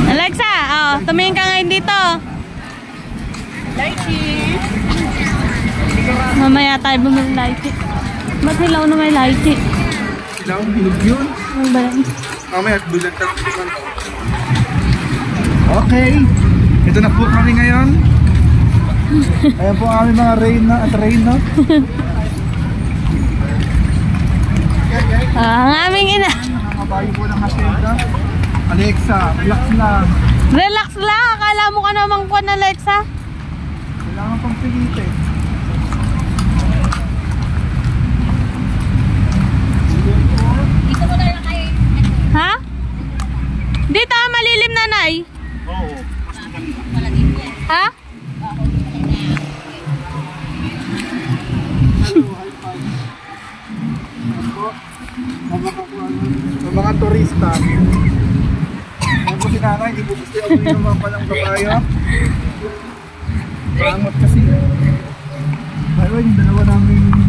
Alexa, oh, tumingin ka ngayon dito. Lychee. Mamaya tayo bumili lychee. Ba't hilaw na may lychee? Hilaw? Hinog yun? Ano ba yan? Mamaya, bulan ka. Okay. Ito na po kami ngayon. Ayan po ang aming mga Reyna at Reyna. Ang aming ina. Nakabayo po ng hasyenda. Alexa, relax lang. Relax lang. Akala mo ka namang kuwan, Alexa. Kailangan pang pilitin. Dito mo na lang kayo. Ha? Dito, malilim, nanay. Oo. Ha? Sa mga turista. Ayan po si nanay, hindi po gusto yung naman palang kabayo. Pangot kasi. By the way, yung dalawa namin